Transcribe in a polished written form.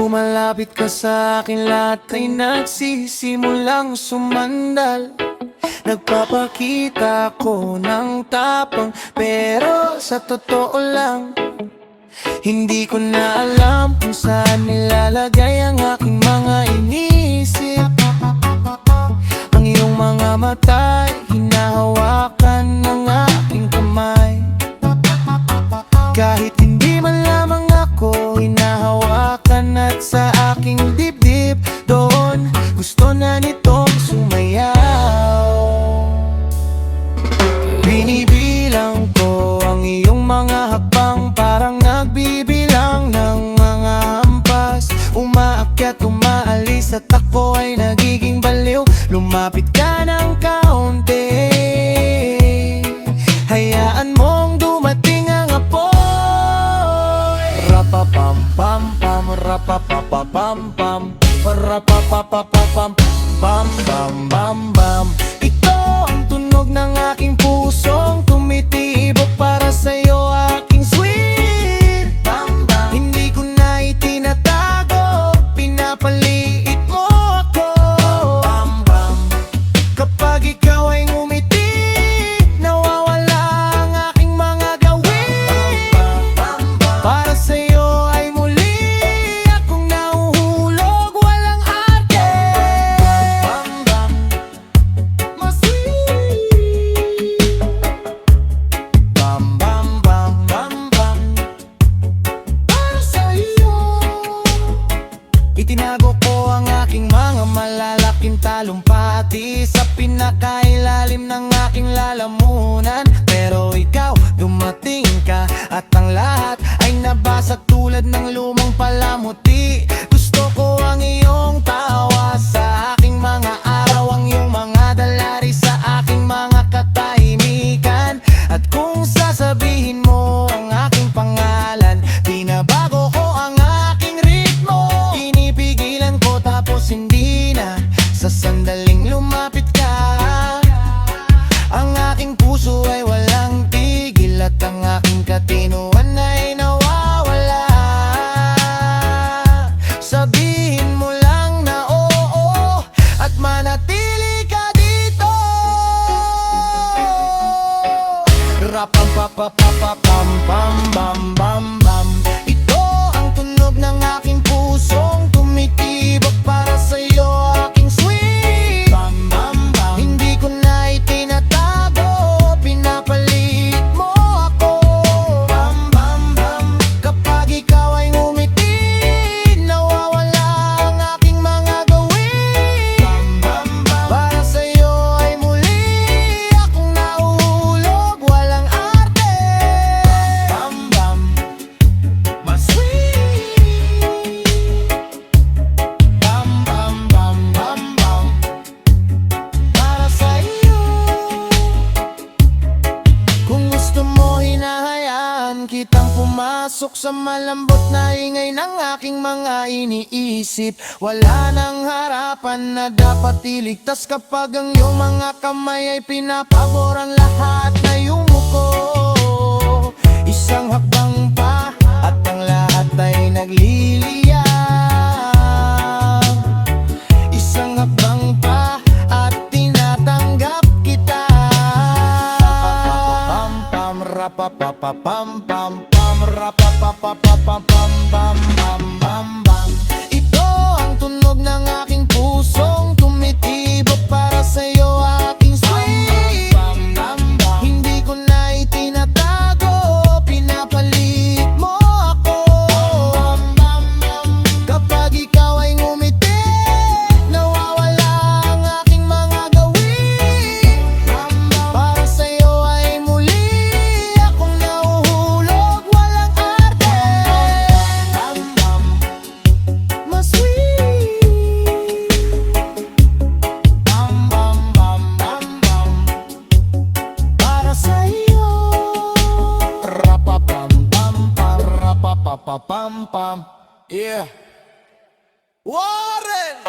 lumalapit ka sa akin, lahat ay nagsisimulang sumandal. Nagpapakita ko ng tapang, pero sa totoo lang hindi ko na alam kung saan nilalagay ang aking mga iniisip. Ang iyong mga mata'y hinahawakan ng aking kamay. Kahit hindi man lamang ako hinahawakan, at sa aking dibdib doon gusto na nitong sumayaw. Binibilang ko ang iyong mga hakbang, parang nagbibilang ng mga hampas. Umaakyat, umaalis at ako ay nagiging baliw. Lumapit ka ng kaunti, hayaan mong dumating ang apoy. Rapapam-pam-pam, rapapapapam-pam, rapapapapam, bam-bam-bam-bam. Ito ang tunog ng aking pusong tumitibok para sa'yo, aking sweet bam-bam. Hindi ko na itinatago, pinapaliit mo ako bam-bam. Kapag ikaw ay ngumiti, nawawala ang aking mga gawin. Para sa'yo ay muli akong nahuhulog, walang arte. Mas sweet. Bam bam bam bam bam. Para sa'yo itinago ko ang aking mga malalaking talumpati sa pinakailalim ng aking lalamunan. Pero ikaw, dumating ka at ang lahat ay nabasa tulad ng lumang palamuti. Gusto ko ang iyong tawa sa aking mga araw, ang iyong mga dalari sa aking mga katahimikan. At kung sasabihin mo ang aking pangalan, binabago ko ang aking ritmo. Pinipigilan ko tapos hindi na, sa sandaling lumapit ka. Ang aking puso ay walang tigil at ang aking katinuan ay nawawala. Sabihin mo lang na oo at manatili ka dito. Rapam-pa-pa-pa-pam-pam-bam-bam-bam. Ito ang tunog ng aking pusong tumitibok para sa'yo, aking sweet bam-bam-bam. Hindi ko na itinatago, pinapalit mo ako bam-bam-bam. Kapag ikaw ay ngumiti, nawawala ang aking mga gawin bam-bam-bam. Para sa'yo ay muli akong nahuhulog, walang arte bam-bam. Mas sweet bam-bam-bam-bam-bam. Para sa'yo, kung gusto mo hinahayaan kitang pumasok sa malambot na ingay ng aking mga iniisip. Wala nang harapan na dapat iligtas kapag ang iyong mga kamay ay pinapabor ang lahat na yumuko. Isang hakbang pa at ang lahat ay nagliliyab. Isang hakbang pa at tinatanggap kita. Pam-pam, rapapapapam-pam-pam, rapapapapapam-pam-pam-pam. Ito ang tunog ng aking pusong tumitibok para sa'yo, aking sweet bam-bam-bam. Hindi ko na itinatago, pinapalit mo ako bam-bam-bam. Kapag ikaw ay ngumiti, nawawala ang aking mga gawin bam-bam. Para sa'yo ay muli akong nahuhulog, walang arte bam-bam. Mas sweet bam-bam-bam-bam-bam. Para sa'yo rapapam-pam-pam, rapapapapam-pam. Yeah, Warren!